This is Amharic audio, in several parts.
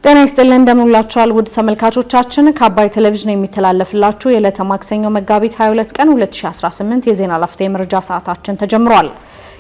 ጤና ይስጥልን እንደምንላችኋል ውድ ተመልካቾቻችን ከአባይ ቴሌቪዥን የሚተላለፍላችሁ የዕለተ ማክሰኞ መጋቢት 22 ቀን 2018 የዜና ላፍታ የመረጃ ሰዓታችን ተጀምሯል።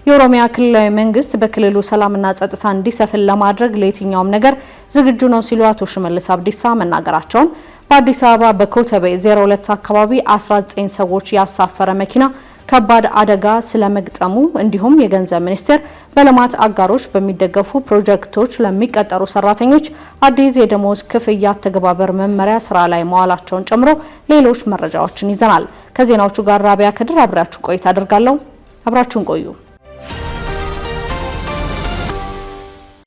የኦሮሚያ ክልላዊ መንግስት በክልሉ ሰላምና ጸጥታ እንዲሰፍን ለማድረግ ለየትኛውም ነገር ዝግጁ ነው ሲሉ አቶ ሽመልስ አብዲሳ መናገራቸውን በአዲስ አበባ በኮተቤ 02 አካባቢ 19 ሰዎች ያሳፈረ መኪና ከባድ አደጋ ስለመግጠሙ እንዲሁም የገንዘብ ሚኒስቴር በልማት አጋሮች በሚደገፉ ፕሮጀክቶች ለሚቀጠሩ ሰራተኞች አዲስ የደሞዝ ክፍያ ተግባበር መመሪያ ስራ ላይ መዋላቸውን ጨምሮ ሌሎች መረጃዎችን ይዘናል። ከዜናዎቹ ጋር ራቢያ ከድር አብራችሁ ቆይታ አደርጋለሁ። አብራችሁን ቆዩ።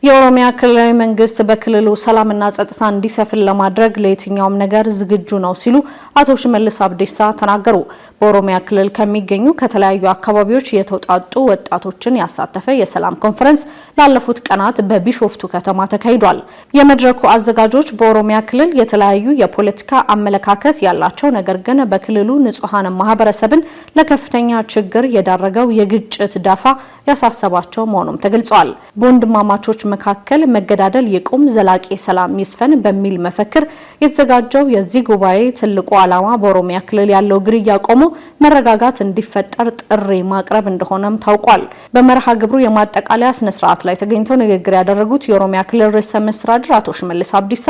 የኦሮሚያ ክልላዊ መንግስት በክልሉ ሰላምና ጸጥታ እንዲሰፍን ለማድረግ ለየትኛውም ነገር ዝግጁ ነው ሲሉ አቶ ሽመልስ አብዲሳ ተናገሩ። በኦሮሚያ ክልል ከሚገኙ ከተለያዩ አካባቢዎች የተውጣጡ ወጣቶችን ያሳተፈ የሰላም ኮንፈረንስ ላለፉት ቀናት በቢሾፍቱ ከተማ ተካሂዷል። የመድረኩ አዘጋጆች በኦሮሚያ ክልል የተለያዩ የፖለቲካ አመለካከት ያላቸው ነገር ግን በክልሉ ንጹሃን ማህበረሰብን ለከፍተኛ ችግር የዳረገው የግጭት ዳፋ ያሳሰባቸው መሆኑም ተገልጿል። በወንድማማቾች መካከል መገዳደል ይቁም፣ ዘላቂ ሰላም ይስፈን በሚል መፈክር የተዘጋጀው የዚህ ጉባኤ ትልቁ ዓላማ በኦሮሚያ ክልል ያለው ግድያ ቆሞ መረጋጋት እንዲፈጠር ጥሪ ማቅረብ እንደሆነም ታውቋል። በመርሃ ግብሩ የማጠቃለያ ስነ ስርዓት ላይ ተገኝተው ንግግር ያደረጉት የኦሮሚያ ክልል ርዕሰ መስተዳድር አቶ ሽመልስ አብዲሳ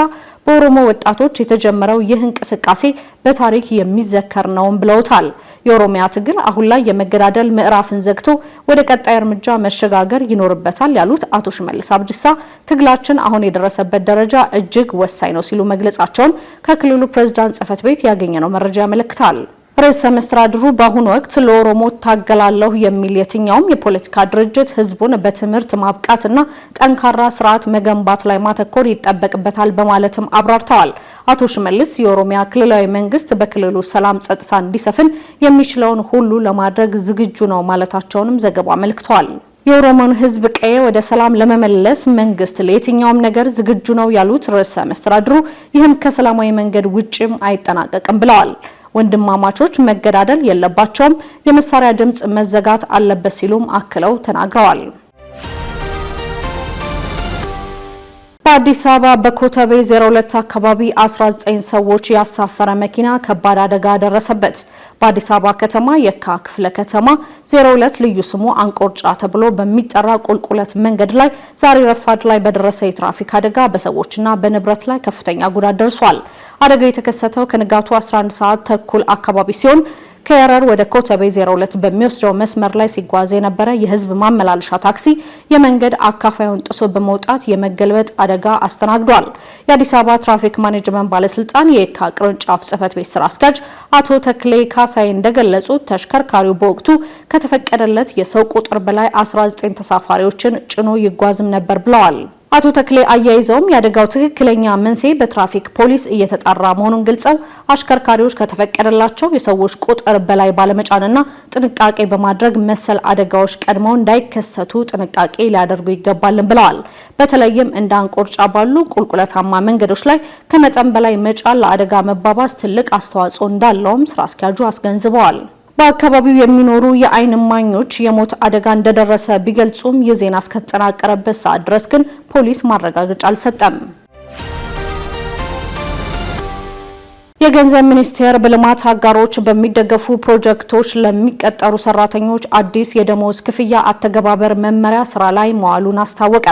በኦሮሞ ወጣቶች የተጀመረው ይህ እንቅስቃሴ በታሪክ የሚዘከር ነውም ብለውታል። የኦሮሚያ ትግል አሁን ላይ የመገዳደል ምዕራፍን ዘግቶ ወደ ቀጣይ እርምጃ መሸጋገር ይኖርበታል ያሉት አቶ ሽመልስ አብዲሳ ትግላችን አሁን የደረሰበት ደረጃ እጅግ ወሳኝ ነው ሲሉ መግለጻቸውን ከክልሉ ፕሬዝዳንት ጽህፈት ቤት ያገኘነው መረጃ ያመለክታል። ርዕሰ መስተዳድሩ በአሁኑ ወቅት ለኦሮሞ ታገላለሁ የሚል የትኛውም የፖለቲካ ድርጅት ህዝቡን በትምህርት ማብቃትና ጠንካራ ስርዓት መገንባት ላይ ማተኮር ይጠበቅበታል በማለትም አብራርተዋል። አቶ ሽመልስ የኦሮሚያ ክልላዊ መንግስት በክልሉ ሰላም ጸጥታ እንዲሰፍን የሚችለውን ሁሉ ለማድረግ ዝግጁ ነው ማለታቸውንም ዘገባው አመልክቷል። የኦሮሞን ህዝብ ቀዬ ወደ ሰላም ለመመለስ መንግስት ለየትኛውም ነገር ዝግጁ ነው ያሉት ርዕሰ መስተዳድሩ ይህም ከሰላማዊ መንገድ ውጭም አይጠናቀቅም ብለዋል። ወንድማማቾች መገዳደል የለባቸውም፣ የመሳሪያ ድምጽ መዘጋት አለበት ሲሉም አክለው ተናግረዋል። በአዲስ አበባ በኮተቤ 02 አካባቢ 19 ሰዎች ያሳፈረ መኪና ከባድ አደጋ ደረሰበት። በአዲስ አበባ ከተማ የካ ክፍለ ከተማ 02 ልዩ ስሙ አንቆርጫ ተብሎ በሚጠራ ቁልቁለት መንገድ ላይ ዛሬ ረፋድ ላይ በደረሰ የትራፊክ አደጋ በሰዎችና በንብረት ላይ ከፍተኛ ጉዳት ደርሷል። አደጋው የተከሰተው ከንጋቱ 11 ሰዓት ተኩል አካባቢ ሲሆን ከየረር ወደ ኮተቤ 02 በሚወስደው መስመር ላይ ሲጓዝ የነበረ የህዝብ ማመላለሻ ታክሲ የመንገድ አካፋዩን ጥሶ በመውጣት የመገልበጥ አደጋ አስተናግዷል። የአዲስ አበባ ትራፊክ ማኔጅመንት ባለስልጣን የካ ቅርንጫፍ ጽህፈት ቤት ስራ አስኪያጅ አቶ ተክሌ ካሳይ እንደገለጹት ተሽከርካሪው በወቅቱ ከተፈቀደለት የሰው ቁጥር በላይ 19 ተሳፋሪዎችን ጭኖ ይጓዝም ነበር ብለዋል። አቶ ተክሌ አያይዘውም የአደጋው ትክክለኛ መንስኤ በትራፊክ ፖሊስ እየተጣራ መሆኑን ገልጸው አሽከርካሪዎች ከተፈቀደላቸው የሰዎች ቁጥር በላይ ባለመጫንና ጥንቃቄ በማድረግ መሰል አደጋዎች ቀድመው እንዳይከሰቱ ጥንቃቄ ሊያደርጉ ይገባልን ብለዋል። በተለይም እንደ አንቆርጫ ባሉ ቁልቁለታማ መንገዶች ላይ ከመጠን በላይ መጫን ለአደጋ መባባስ ትልቅ አስተዋጽኦ እንዳለውም ስራ አስኪያጁ አስገንዝበዋል። በአካባቢው የሚኖሩ የአይን እማኞች የሞት አደጋ እንደደረሰ ቢገልጹም የዜና እስከተጠናቀረበት ሰዓት ድረስ ግን ፖሊስ ማረጋገጫ አልሰጠም። የገንዘብ ሚኒስቴር በልማት አጋሮች በሚደገፉ ፕሮጀክቶች ለሚቀጠሩ ሰራተኞች አዲስ የደሞዝ ክፍያ አተገባበር መመሪያ ስራ ላይ መዋሉን አስታወቀ።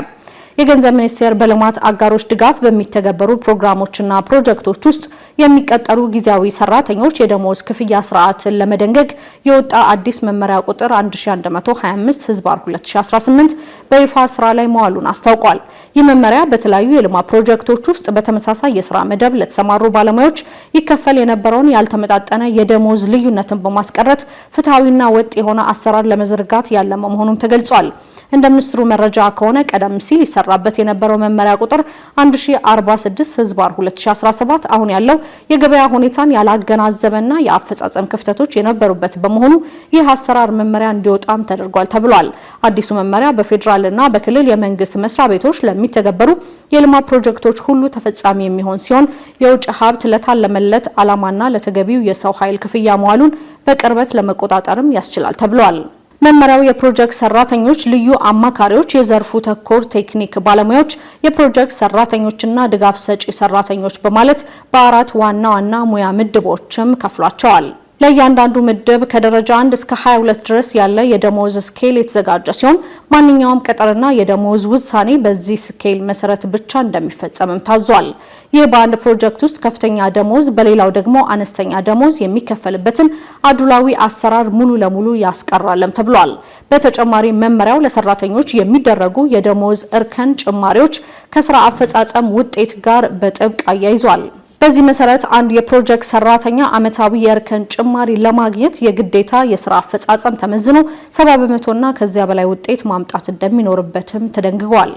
የገንዘብ ሚኒስቴር በልማት አጋሮች ድጋፍ በሚተገበሩ ፕሮግራሞችና ፕሮጀክቶች ውስጥ የሚቀጠሩ ጊዜያዊ ሰራተኞች የደሞዝ ክፍያ ስርዓትን ለመደንገግ የወጣ አዲስ መመሪያ ቁጥር 1125/2018 በይፋ ስራ ላይ መዋሉን አስታውቋል። ይህ መመሪያ በተለያዩ የልማት ፕሮጀክቶች ውስጥ በተመሳሳይ የስራ መደብ ለተሰማሩ ባለሙያዎች ይከፈል የነበረውን ያልተመጣጠነ የደሞዝ ልዩነትን በማስቀረት ፍትሐዊና ወጥ የሆነ አሰራር ለመዘርጋት ያለመ መሆኑን ተገልጿል። እንደ ሚኒስትሩ መረጃ ከሆነ ቀደም ሲል ይሰራበት የነበረው መመሪያ ቁጥር 1046/2017 አሁን ያለው የገበያ ሁኔታን ያላገናዘበና የአፈጻጸም ክፍተቶች የነበሩበት በመሆኑ ይህ አሰራር መመሪያ እንዲወጣም ተደርጓል ተብሏል። አዲሱ መመሪያ በፌዴራልና በክልል የመንግስት መስሪያ ቤቶች ለሚተገበሩ የልማት ፕሮጀክቶች ሁሉ ተፈጻሚ የሚሆን ሲሆን የውጭ ሀብት ለታለመለት ዓላማና ለተገቢው የሰው ኃይል ክፍያ መዋሉን በቅርበት ለመቆጣጠርም ያስችላል ተብሏል። መመሪያው የፕሮጀክት ሰራተኞች፣ ልዩ አማካሪዎች፣ የዘርፉ ተኮር ቴክኒክ ባለሙያዎች፣ የፕሮጀክት ሰራተኞችና ድጋፍ ሰጪ ሰራተኞች በማለት በአራት ዋና ዋና ሙያ ምድቦችም ከፍሏቸዋል። ለእያንዳንዱ ምድብ ከደረጃ 1 እስከ 22 ድረስ ያለ የደሞዝ ስኬል የተዘጋጀ ሲሆን ማንኛውም ቅጥርና የደሞዝ ውሳኔ በዚህ ስኬል መሰረት ብቻ እንደሚፈጸምም ታዟል። ይህ በአንድ ፕሮጀክት ውስጥ ከፍተኛ ደሞዝ በሌላው ደግሞ አነስተኛ ደሞዝ የሚከፈልበትን አድሏዊ አሰራር ሙሉ ለሙሉ ያስቀራልም ተብሏል። በተጨማሪ መመሪያው ለሰራተኞች የሚደረጉ የደሞዝ እርከን ጭማሪዎች ከስራ አፈጻጸም ውጤት ጋር በጥብቅ አያይዟል። በዚህ መሰረት አንድ የፕሮጀክት ሰራተኛ አመታዊ የእርከን ጭማሪ ለማግኘት የግዴታ የስራ አፈጻጸም ተመዝኖ 70% ከዚያ በላይ ውጤት ማምጣት እንደሚኖርበትም ተደንግጓል።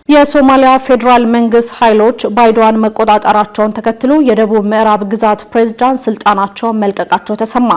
የሶማሊያ ፌዴራል መንግስት ኃይሎች ባይዶዋን መቆጣጠራቸውን ተከትሎ የደቡብ ምዕራብ ግዛት ፕሬዝዳንት ስልጣናቸውን መልቀቃቸው ተሰማ።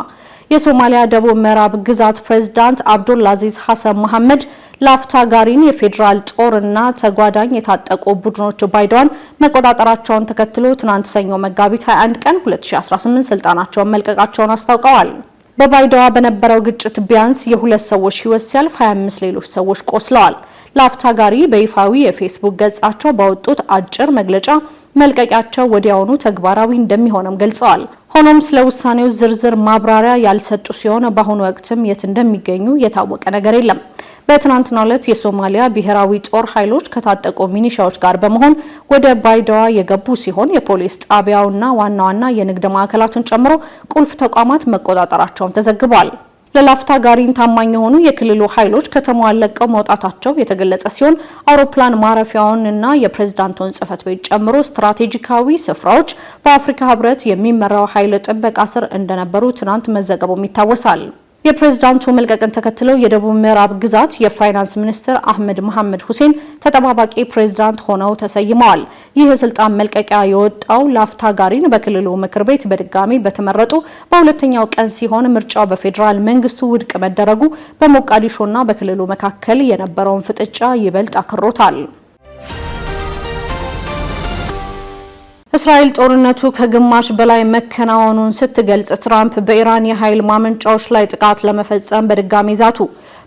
የሶማሊያ ደቡብ ምዕራብ ግዛት ፕሬዝዳንት አብዱልአዚዝ ሐሰን መሐመድ ላፍታ ጋሪን የፌዴራል ጦርና ተጓዳኝ የታጠቁ ቡድኖች ባይዶዋን መቆጣጠራቸውን ተከትሎ ትናንት ሰኞ መጋቢት 21 ቀን 2018 ስልጣናቸውን መልቀቃቸውን አስታውቀዋል። በባይዶዋ በነበረው ግጭት ቢያንስ የሁለት ሰዎች ህይወት ሲያልፍ 25 ሌሎች ሰዎች ቆስለዋል። ላፍታ ጋሪ በይፋዊ የፌስቡክ ገጻቸው ባወጡት አጭር መግለጫ መልቀቂያቸው ወዲያውኑ ተግባራዊ እንደሚሆንም ገልጸዋል። ሆኖም ስለ ውሳኔው ዝርዝር ማብራሪያ ያልሰጡ ሲሆን በአሁኑ ወቅትም የት እንደሚገኙ የታወቀ ነገር የለም። በትናንትናው ዕለት የሶማሊያ ብሔራዊ ጦር ኃይሎች ከታጠቁ ሚኒሻዎች ጋር በመሆን ወደ ባይዶዋ የገቡ ሲሆን የፖሊስ ጣቢያውና ዋና ዋና የንግድ ማዕከላትን ጨምሮ ቁልፍ ተቋማት መቆጣጠራቸውን ተዘግቧል። ለላፍታ ጋሪን ታማኝ የሆኑ የክልሉ ኃይሎች ከተማዋን ለቀው መውጣታቸው የተገለጸ ሲሆን አውሮፕላን ማረፊያውንና የፕሬዝዳንቱን ጽሕፈት ቤት ጨምሮ ስትራቴጂካዊ ስፍራዎች በአፍሪካ ሕብረት የሚመራው ኃይል ጥበቃ ስር እንደነበሩ ትናንት መዘገቡም ይታወሳል። የፕሬዝዳንቱ መልቀቅን ተከትለው የደቡብ ምዕራብ ግዛት የፋይናንስ ሚኒስትር አህመድ መሐመድ ሁሴን ተጠባባቂ ፕሬዝዳንት ሆነው ተሰይመዋል። ይህ የስልጣን መልቀቂያ የወጣው ላፍታ ጋሪን በክልሉ ምክር ቤት በድጋሚ በተመረጡ በሁለተኛው ቀን ሲሆን ምርጫው በፌዴራል መንግስቱ ውድቅ መደረጉ በሞቃዲሾና በክልሉ መካከል የነበረውን ፍጥጫ ይበልጥ አክሮታል። እስራኤል ጦርነቱ ከግማሽ በላይ መከናወኑን ስትገልጽ ትራምፕ በኢራን የኃይል ማመንጫዎች ላይ ጥቃት ለመፈጸም በድጋሚ ዛቱ።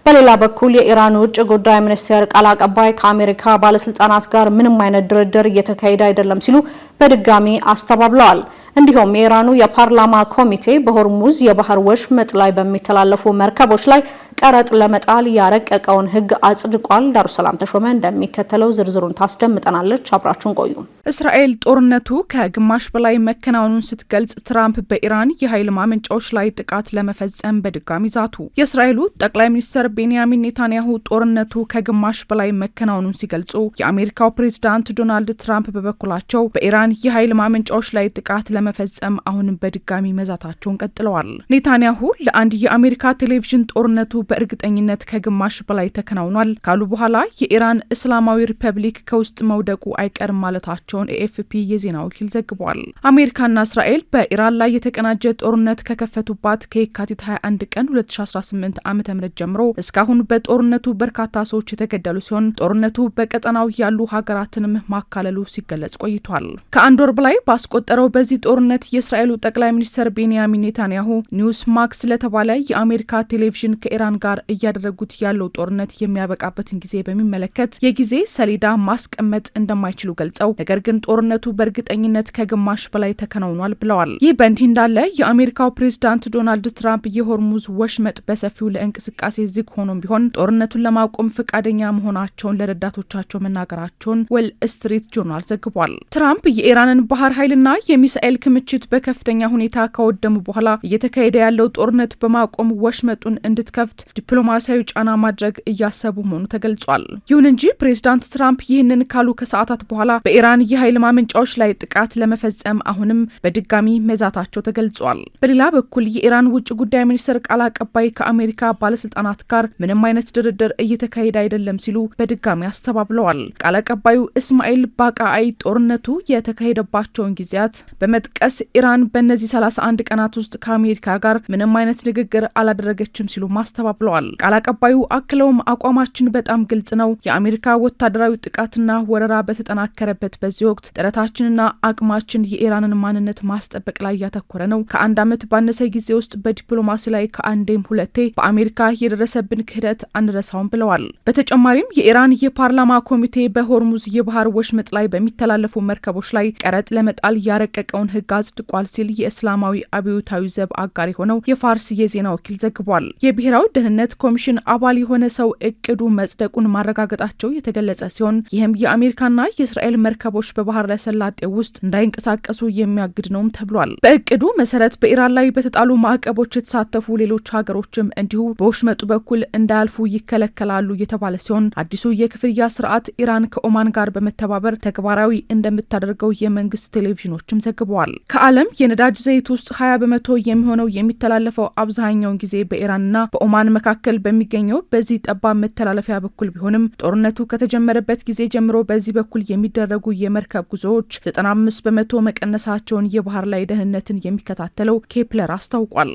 በሌላ በኩል የኢራን ውጭ ጉዳይ ሚኒስቴር ቃል አቀባይ ከአሜሪካ ባለስልጣናት ጋር ምንም አይነት ድርድር እየተካሄደ አይደለም ሲሉ በድጋሚ አስተባብለዋል። እንዲሁም የኢራኑ የፓርላማ ኮሚቴ በሆርሙዝ የባህር ወሽመጥ ላይ በሚተላለፉ መርከቦች ላይ ቀረጥ ለመጣል ያረቀቀውን ሕግ አጽድቋል። ዳሩሰላም ተሾመ እንደሚከተለው ዝርዝሩን ታስደምጠናለች። አብራችሁን ቆዩ። እስራኤል ጦርነቱ ከግማሽ በላይ መከናወኑን ስትገልጽ ትራምፕ በኢራን የኃይል ማመንጫዎች ላይ ጥቃት ለመፈጸም በድጋሚ ዛቱ። የእስራኤሉ ጠቅላይ ሚኒስትር ቤንያሚን ኔታንያሁ ጦርነቱ ከግማሽ በላይ መከናወኑን ሲገልጹ፣ የአሜሪካው ፕሬዝዳንት ዶናልድ ትራምፕ በበኩላቸው በኢራን የኃይል ማመንጫዎች ላይ ጥቃት ለመፈጸም አሁንም በድጋሚ መዛታቸውን ቀጥለዋል። ኔታንያሁ ለአንድ የአሜሪካ ቴሌቪዥን ጦርነቱ በእርግጠኝነት ከግማሽ በላይ ተከናውኗል ካሉ በኋላ የኢራን እስላማዊ ሪፐብሊክ ከውስጥ መውደቁ አይቀርም ማለታቸውን ኤኤፍፒ የዜና ወኪል ዘግቧል። አሜሪካና እስራኤል በኢራን ላይ የተቀናጀ ጦርነት ከከፈቱባት ከየካቲት 21 ቀን 2018 ዓ.ም ጀምሮ እስካሁን በጦርነቱ በርካታ ሰዎች የተገደሉ ሲሆን ጦርነቱ በቀጠናው ያሉ ሀገራትንም ማካለሉ ሲገለጽ ቆይቷል። ከአንድ ወር በላይ ባስቆጠረው በዚህ ጦርነት የእስራኤሉ ጠቅላይ ሚኒስትር ቤንያሚን ኔታንያሁ ኒውስ ማክስ ለተባለ የአሜሪካ ቴሌቪዥን ከኢራን ጋር እያደረጉት ያለው ጦርነት የሚያበቃበትን ጊዜ በሚመለከት የጊዜ ሰሌዳ ማስቀመጥ እንደማይችሉ ገልጸው ነገር ግን ጦርነቱ በእርግጠኝነት ከግማሽ በላይ ተከናውኗል ብለዋል። ይህ በእንዲህ እንዳለ የአሜሪካው ፕሬዝዳንት ዶናልድ ትራምፕ የሆርሙዝ ወሽመጥ በሰፊው ለእንቅስቃሴ ዝግ ሆኖም ቢሆን ጦርነቱን ለማቆም ፈቃደኛ መሆናቸውን ለረዳቶቻቸው መናገራቸውን ዌል ስትሪት ጆርናል ዘግቧል። ትራምፕ የኢራንን ባህር ኃይልና የሚሳኤል ክምችት በከፍተኛ ሁኔታ ካወደሙ በኋላ እየተካሄደ ያለው ጦርነት በማቆም ወሽመጡን እንድትከፍት ዲፕሎማሲያዊ ጫና ማድረግ እያሰቡ መሆኑ ተገልጿል። ይሁን እንጂ ፕሬዝዳንት ትራምፕ ይህንን ካሉ ከሰዓታት በኋላ በኢራን የኃይል ማመንጫዎች ላይ ጥቃት ለመፈጸም አሁንም በድጋሚ መዛታቸው ተገልጿል። በሌላ በኩል የኢራን ውጭ ጉዳይ ሚኒስትር ቃል አቀባይ ከአሜሪካ ባለስልጣናት ጋር ምንም አይነት ድርድር እየተካሄደ አይደለም ሲሉ በድጋሚ አስተባብለዋል። ቃል አቀባዩ እስማኤል ባቃአይ ጦርነቱ የተካሄደባቸውን ጊዜያት በመጥቀስ ኢራን በእነዚህ 31 ቀናት ውስጥ ከአሜሪካ ጋር ምንም አይነት ንግግር አላደረገችም ሲሉ ማስተባበል አስተባብለዋል። ቃል አቀባዩ አክለውም አቋማችን በጣም ግልጽ ነው። የአሜሪካ ወታደራዊ ጥቃትና ወረራ በተጠናከረበት በዚህ ወቅት ጥረታችንና አቅማችን የኢራንን ማንነት ማስጠበቅ ላይ ያተኮረ ነው። ከአንድ ዓመት ባነሰ ጊዜ ውስጥ በዲፕሎማሲ ላይ ከአንዴም ሁለቴ በአሜሪካ የደረሰብን ክህደት አንረሳውም ብለዋል። በተጨማሪም የኢራን የፓርላማ ኮሚቴ በሆርሙዝ የባህር ወሽመጥ ላይ በሚተላለፉ መርከቦች ላይ ቀረጥ ለመጣል ያረቀቀውን ሕግ አጽድቋል ሲል የእስላማዊ አብዮታዊ ዘብ አጋር የሆነው የፋርስ የዜና ወኪል ዘግቧል። የብሔራዊ ደህንነት ኮሚሽን አባል የሆነ ሰው እቅዱ መጽደቁን ማረጋገጣቸው የተገለጸ ሲሆን ይህም የአሜሪካና የእስራኤል መርከቦች በባህር ሰላጤ ውስጥ እንዳይንቀሳቀሱ የሚያግድ ነውም ተብሏል። በእቅዱ መሰረት በኢራን ላይ በተጣሉ ማዕቀቦች የተሳተፉ ሌሎች ሀገሮችም እንዲሁ በወሽመጡ በኩል እንዳያልፉ ይከለከላሉ የተባለ ሲሆን አዲሱ የክፍያ ስርዓት ኢራን ከኦማን ጋር በመተባበር ተግባራዊ እንደምታደርገው የመንግስት ቴሌቪዥኖችም ዘግበዋል። ከዓለም የነዳጅ ዘይት ውስጥ 20 በመቶ የሚሆነው የሚተላለፈው አብዛኛውን ጊዜ በኢራንና በኦማን መካከል በሚገኘው በዚህ ጠባብ መተላለፊያ በኩል ቢሆንም ጦርነቱ ከተጀመረበት ጊዜ ጀምሮ በዚህ በኩል የሚደረጉ የመርከብ ጉዞዎች 95 በመቶ መቀነሳቸውን የባህር ላይ ደህንነትን የሚከታተለው ኬፕለር አስታውቋል።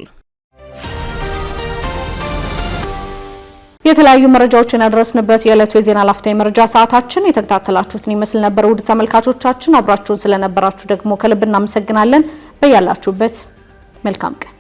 የተለያዩ መረጃዎችን ያደረስንበት የዕለቱ የዜና ላፍታ የመረጃ ሰዓታችን የተከታተላችሁትን ይመስል ነበር። ውድ ተመልካቾቻችን አብራችሁን ስለነበራችሁ ደግሞ ከልብ እናመሰግናለን። በያላችሁበት መልካም ቀን